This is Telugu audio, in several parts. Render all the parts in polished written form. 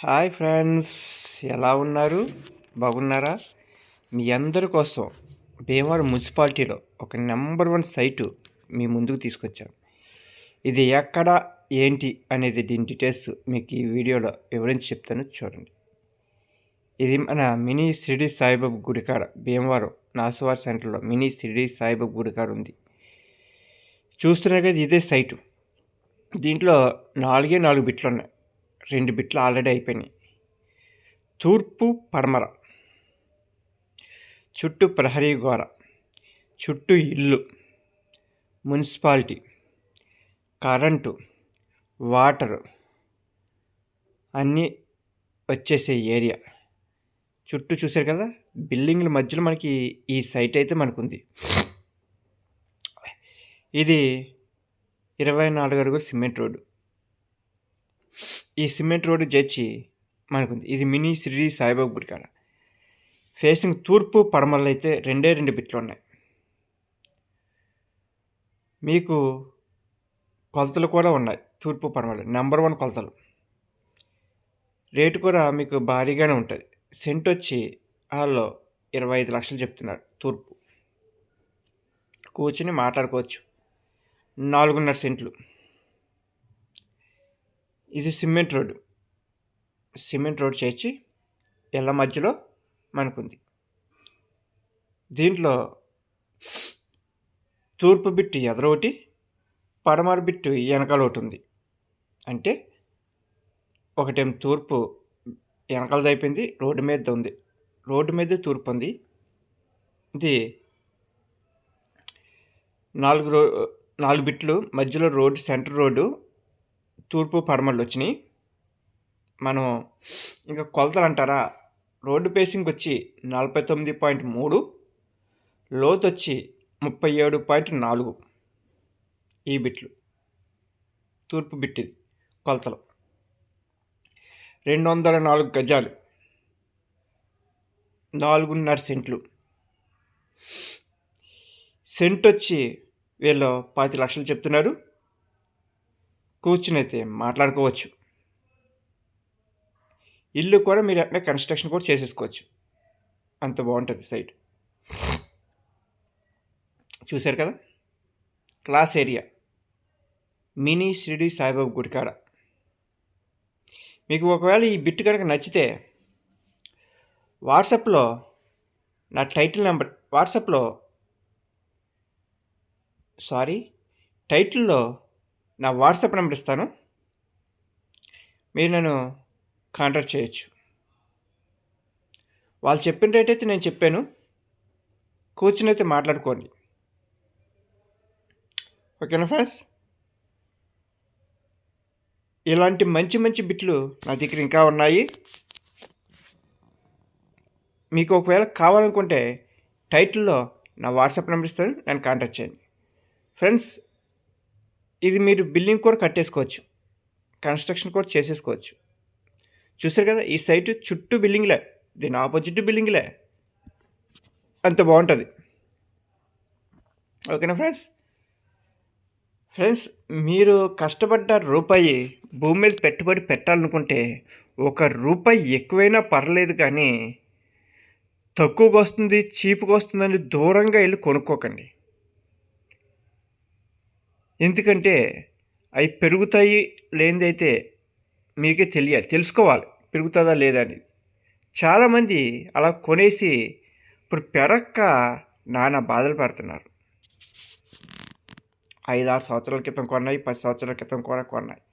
హాయ్ ఫ్రెండ్స్, ఎలా ఉన్నారు? బాగున్నారా? మీ అందరి కోసం భీమవరం మున్సిపాలిటీలో ఒక నెంబర్ 1 సైటు మీ ముందుకు తీసుకొచ్చాను. ఇది ఎక్కడ ఏంటి అనేది దీని డీటెయిల్స్ మీకు ఈ వీడియోలో వివరించి చెప్తాను, చూడండి. ఇది మన మినీ షిరిడి సాయిబాబా గుడికాడ, భీమవరం నాసువార్ సెంటర్లో మినీ షిరిడి సాయిబాబా గుడికాడ ఉంది. చూస్తున్నారు కదా, ఇదే సైటు. దీంట్లో 4 బిట్లు ఉన్నాయి. 2 బిట్లు ఆల్రెడీ అయిపోయినాయి. తూర్పు పడమర, చుట్టూ ప్రహరీ గోడ, చుట్టూ ఇల్లు, మున్సిపాలిటీ, కరెంటు, వాటరు అన్నీ వచ్చేసే ఏరియా. చుట్టూ చూశారు కదా, బిల్డింగ్ల మధ్యలో మనకి ఈ సైట్ అయితే మనకుంది. ఇది 24 అడుగుల సిమెంట్ రోడ్డు. ఈ సిమెంట్ రోడ్డు చేర్చి మనకుంది. ఇది మినీ షిరిడి సాయిబాబా గుడి కాడ. ఫేసింగ్ తూర్పు పడమరలు అయితే 2 బిట్లు ఉన్నాయి. మీకు కొలతలు కూడా ఉన్నాయి. తూర్పు పడమరలు నెంబర్ 1 కొలతలు. రేటు కూడా మీకు భారీగానే ఉంటుంది. సెంట్ వచ్చి వాళ్ళు 25 లక్షలు చెప్తున్నారు. తూర్పు కూర్చుని మాట్లాడుకోవచ్చు. 4.5 సెంట్లు. ఇది సిమెంట్ రోడ్ చేర్చి ఇళ్ళ మధ్యలో మనకుంది. దీంట్లో తూర్పు బిట్టు ఎదరొకటి, పడమర బిట్టు వెనకాల ఒకటి ఉంది. అంటే ఒకటేమో తూర్పు వెనకాలది అయిపోయింది, రోడ్డు మీద ఉంది. రోడ్డు మీద తూర్పు ఉంది. ఇది 4 బిట్లు మధ్యలో రోడ్డు, సెంటర్ రోడ్డు, తూర్పు పడమరలు వచ్చినాయి. మనం ఇంకా కొలతలు అంటారా, రోడ్డు పేసింగ్ వచ్చి 49.3, లోతు వచ్చి 37.4. ఈ బిట్లు తూర్పు బిట్టి కొలతలు. 204 గజాలు, 4.5 సెంట్లు. సెంట్ వచ్చి వీళ్ళు 25 లక్షలు చెప్తున్నారు. కూర్చుని అయితే మాట్లాడుకోవచ్చు. ఇల్లు కూడా మీరు అట్లా కన్స్ట్రక్షన్ కూడా చేసేసుకోవచ్చు. అంత బాగుంటుంది సైట్. చూశారు కదా, class area, mini Shirdi Saibaba గుడి కాడ. మీకు ఒకవేళ ఈ బిట్ కనుక నచ్చితే వాట్సాప్లో నా టైటిల్లో నా వాట్సాప్ నెంబర్ ఇస్తాను. మీరు నన్ను కాంటాక్ట్ చేయొచ్చు. వాళ్ళు చెప్పిన రేట్ అయితే నేను చెప్పాను. కూర్చుని అయితే మాట్లాడుకోండి. ఓకేనా ఫ్రెండ్స్? ఇలాంటి మంచి బిట్లు నా దగ్గర ఇంకా ఉన్నాయి. మీకు ఒకవేళ కావాలనుకుంటే టైటిల్లో నా వాట్సాప్ నెంబర్ ఇస్తాను, నన్ను కాంటాక్ట్ చేయండి. ఫ్రెండ్స్, ఇది మీరు బిల్డింగ్ కూడా కట్టేసుకోవచ్చు, కన్స్ట్రక్షన్ కూడా చేసేసుకోవచ్చు. చూసారు కదా, ఈ సైటు చుట్టూ బిల్డింగ్లే, దీని ఆపోజిట్ బిల్డింగ్లే. అంత బాగుంటుంది. ఓకేనా ఫ్రెండ్స్, మీరు కష్టపడ్డ రూపాయి భూమి మీద పెట్టుబడి పెట్టాలనుకుంటే 1 రూపాయి ఎక్కువైనా పర్లేదు, కానీ తక్కువగా వస్తుంది, చీప్గా వస్తుందని దూరంగా వెళ్ళి కొనుక్కోకండి. ఎందుకంటే అవి పెరుగుతాయి లేనిదైతే మీకే తెలుసుకోవాలి పెరుగుతుందా లేదా అని. చాలామంది అలా కొనేసి ఇప్పుడు పెరక్క నానా బాధలు పడుతున్నారు. 5-6 సంవత్సరాల క్రితం కొన్నాయి, 10 సంవత్సరాల క్రితం కూడా కొన్నాయి.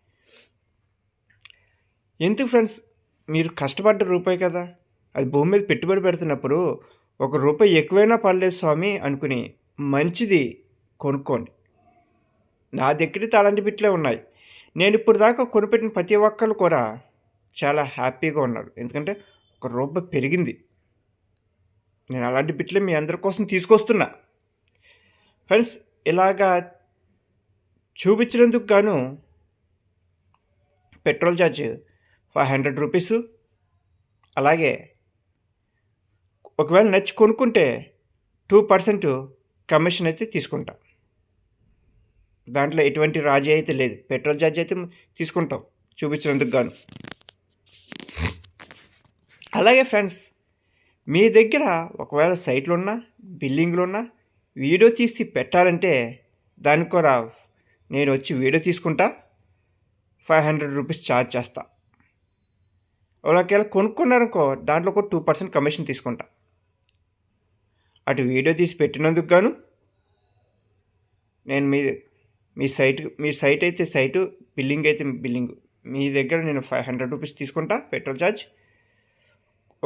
ఎందుకు ఫ్రెండ్స్? మీరు కష్టపడ్డ రూపాయి కదా, అది భూమి మీద పెట్టుబడి పెడుతున్నప్పుడు 1 రూపాయి ఎక్కువైనా పర్లేదు స్వామి అనుకుని మంచిది కొనుక్కోండి. నా దగ్గర అలాంటి బిట్లే ఉన్నాయి. నేను ఇప్పుడు దాకా కొనిపెట్టిన ప్రతి ఒక్కరు కూడా చాలా హ్యాపీగా ఉన్నారు. ఎందుకంటే 1 రూపాయి పెరిగింది. నేను అలాంటి బిట్లే మీ అందరి కోసం తీసుకొస్తున్నా. ఫ్రెండ్స్, ఇలాగా చూపించినందుకు గాను పెట్రోల్ ఛార్జ్ 500 రూపీసు. అలాగే ఒకవేళ నచ్చి కొనుక్కుంటే 2% కమిషన్ అయితే తీసుకుంటా. దాంట్లో ఎటువంటి రాజీ అయితే లేదు. పెట్రోల్ ఛార్జ్ అయితే తీసుకుంటాం చూపించినందుకు గాను. అలాగే ఫ్రెండ్స్, మీ దగ్గర ఒకవేళ సైట్లు ఉన్నా బిల్డింగ్లు ఉన్నా వీడియో తీసి పెట్టాలంటే దానికి కూడా నేను వచ్చి వీడియో తీసుకుంటా, 500 రూపీస్ ఛార్జ్ చేస్తా. ఒకవేళ కొనుక్కున్నారనుకో దాంట్లో ఒక 2% కమిషన్ తీసుకుంటా. అటు వీడియో తీసి పెట్టినందుకు గాను నేను మీ సైట్ అయితే సైటు, బిల్లింగ్ అయితే బిల్లింగ్, మీ దగ్గర నేను 500 రూపీస్ తీసుకుంటా పెట్రోల్ ఛార్జ్.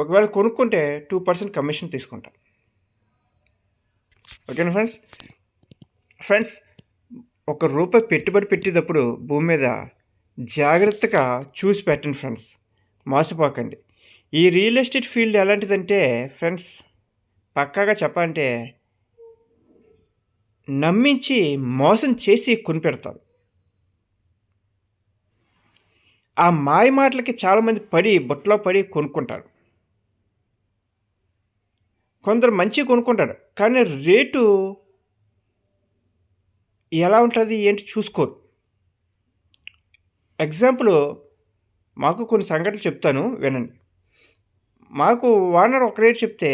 ఒకవేళ కొనుక్కుంటే 2% కమిషన్ తీసుకుంటా. ఓకేనా ఫ్రెండ్స్? ఫ్రెండ్స్, ₹1 పెట్టుబడి పెట్టేటప్పుడు భూమి మీద జాగ్రత్తగా చూసి పెట్టండి ఫ్రెండ్స్, మోసపోకండి. ఈ రియల్ ఎస్టేట్ ఫీల్డ్ ఎలాంటిదంటే ఫ్రెండ్స్, పక్కాగా చెప్పాలంటే నమ్మించి మోసం చేసి కొనిపెడతారు. ఆ మాయ మాటలకి చాలామంది బుట్టలో పడి కొనుక్కుంటారు. కొందరు మంచిగా కొనుక్కుంటారు, కానీ రేటు ఎలా ఉంటుంది ఏంటి చూసుకోరు. ఎగ్జాంపుల్, మాకు కొన్ని సంఘటనలు చెప్తాను వినండి. మాకు ఓనర్ ఒక రేట్ చెప్తే,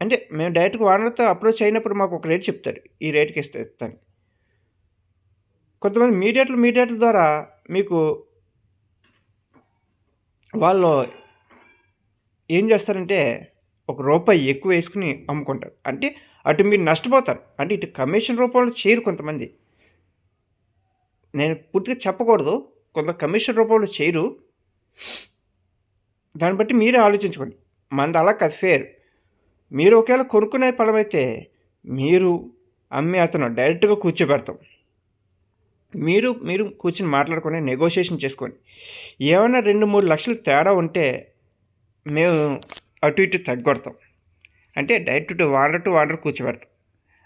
అంటే మేము డైరెక్ట్గా ఓనర్తో అప్రోచ్ అయినప్పుడు మాకు ఒక రేట్ చెప్తారు, ఈ రేట్కి ఇస్తాను. కొంతమంది మీడియేటర్ల ద్వారా మీకు వాళ్ళు ఏం చేస్తారంటే ₹1 ఎక్కువ వేసుకుని అమ్ముకుంటారు. అంటే అటు మీరు నష్టపోతారు, అంటే ఇటు కమిషన్ రూపంలో చేయరు కొంతమంది. నేను పూర్తిగా చెప్పకూడదు, కొంత కమిషన్ రూపంలో చేయరు. దాన్ని బట్టి మీరే ఆలోచించుకోండి. మనది అలా కాదు, ఫేర్. మీరు ఒకవేళ కొనుక్కునే పడమైతే మీరు అమ్మే అతను డైరెక్ట్గా కూర్చోబెడతాం. మీరు కూర్చొని మాట్లాడుకొని నెగోషియేషన్ చేసుకోండి. ఏమైనా 2-3 లక్షలు తేడా ఉంటే మేము అటు ఇటు తగ్గొడతాం. అంటే డైరెక్ట్ ఓనర్ కూర్చోబెడతాం.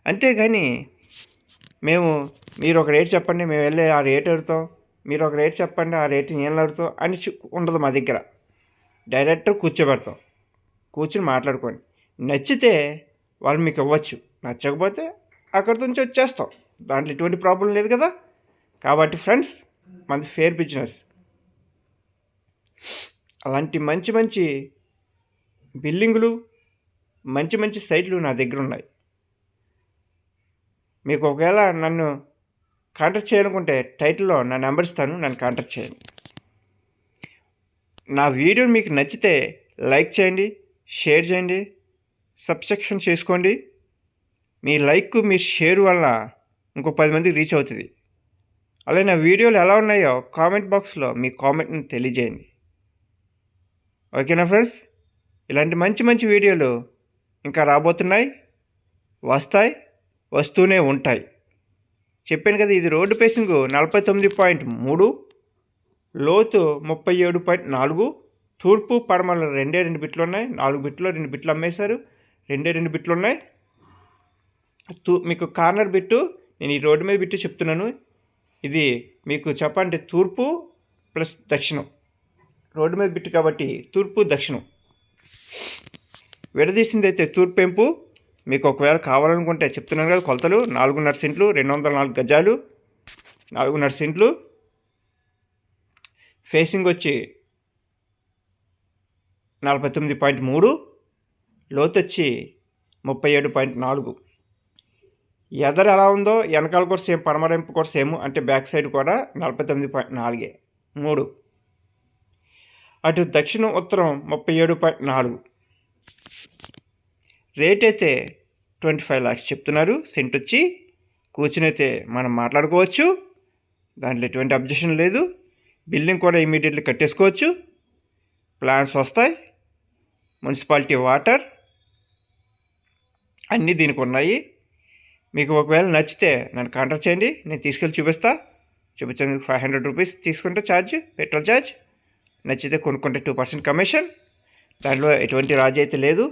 అంతేగాని మీరు ఒక రేట్ చెప్పండి, మేము వెళ్ళి ఆ రేట్ అడుగుతాం, మీరు ఒక రేట్ చెప్పండి, ఆ రేట్ నేను అడుగుతాం అని ఉండదు మా దగ్గర. డైరెక్ట్ కూర్చోబెడతాం, కూర్చొని మాట్లాడుకోండి. నచ్చితే వాళ్ళు మీకు ఇవ్వచ్చు, నచ్చకపోతే అక్కడి నుంచి వచ్చేస్తాం. దాంట్లో ఎటువంటి ప్రాబ్లం లేదు కదా. కాబట్టి ఫ్రెండ్స్, మనది ఫేర్ బిజినెస్. అలాంటి మంచి మంచి బిల్డింగులు, మంచి మంచి సైట్లు నా దగ్గర ఉన్నాయి. మీకు ఒకవేళ నన్ను కాంటాక్ట్ చేయాలనుకుంటే టైటిల్లో నా నెంబర్ ఇస్తాను, నన్ను కాంటాక్ట్ చేయండి. నా వీడియో మీకు నచ్చితే లైక్ చేయండి, షేర్ చేయండి, సబ్స్క్రిప్షన్ చేసుకోండి. మీ లైక్, మీ షేర్ వల్ల ఇంకో 10 మందికి రీచ్ అవుతుంది. అలాగే నా వీడియోలు ఎలా ఉన్నాయో కామెంట్ బాక్స్లో మీ కామెంట్ని తెలియజేయండి. ఓకేనా ఫ్రెండ్స్? ఇలాంటి మంచి మంచి వీడియోలు ఇంకా రాబోతున్నాయి, వస్తూనే ఉంటాయి. చెప్పాను కదా, ఇది రోడ్డు పేసింగ్ 49.3, లోతు 37.4, తూర్పు పడమల 2 బిట్లు ఉన్నాయి. 4 బిట్లు 2 బిట్లు అమ్మేశారు, 2 బిట్లు ఉన్నాయి. మీకు కార్నర్ బిట్టు, నేను ఈ రోడ్డు మీద బిట్టు చెప్తున్నాను. ఇది మీకు చెప్పండి తూర్పు ప్లస్ దక్షిణం, రోడ్డు మీద బిట్టు కాబట్టి తూర్పు దక్షిణం. విడదీసింది అయితే తూర్పు ఎంపు. మీకు ఒకవేళ కావాలనుకుంటే చెప్తున్నాను కదా, కొలతలు 4.5 సెంట్లు, 204 గజాలు, 4.5 సెంట్లు. ఫేసింగ్ వచ్చి 49.3, లోతు వచ్చి 37.4. ఎదర ఎలా ఉందో వెనకాల కూడా సేమ్, పడమరెంపు కూడా సేమ్, అంటే బ్యాక్ సైడ్ కూడా 49.4. అటు దక్షిణం ఉత్తరం 37.4. రేట్ అయితే 25 lakhs చెప్తున్నారు. సెంట్ వచ్చి కూర్చుని అయితే మనం మాట్లాడుకోవచ్చు, దాంట్లో ఎటువంటి అబ్జెక్షన్ లేదు. బిల్డింగ్ కూడా ఇమీడియట్లీ కట్టేసుకోవచ్చు. ప్లాన్స్ వస్తాయి, మున్సిపాలిటీ వాటర్ అన్నీ దీనికి ఉన్నాయి. మీకు ఒకవేళ నచ్చితే నన్ను కాంటాక్ట్ చేయండి, నేను తీసుకెళ్ళి చూపించేందుకు 500 రూపీస్ తీసుకుంటే ఛార్జ్, పెట్రోల్ ఛార్జ్. నచ్చితే కొనుక్కుంటే 2% కమిషన్. దాంట్లో ఎటువంటి రాజీ అయితే లేదు,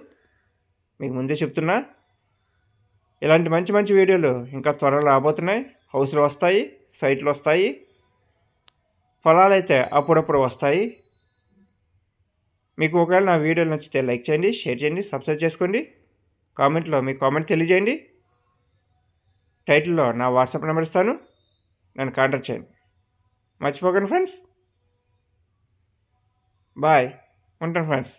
మీకు ముందే చెప్తున్నా. ఇలాంటి మంచి మంచి వీడియోలు ఇంకా త్వరలో రాబోతున్నాయి. హౌస్లు వస్తాయి, సైట్లు వస్తాయి, పొలాలు అయితే అప్పుడప్పుడు వస్తాయి. మీకు ఒకవేళ నా వీడియోలు నచ్చితే లైక్ చేయండి, షేర్ చేయండి, సబ్స్క్రైబ్ చేసుకోండి. కామెంట్లో మీ కామెంట్ తెలియజేయండి. టైటిల్లో నా వాట్సాప్ నెంబర్ ఇస్తాను, నన్ను కాంటాక్ట్ చేయండి. మర్చిపోకండి ఫ్రెండ్స్. బాయ్. ఉంటాను ఫ్రెండ్స్.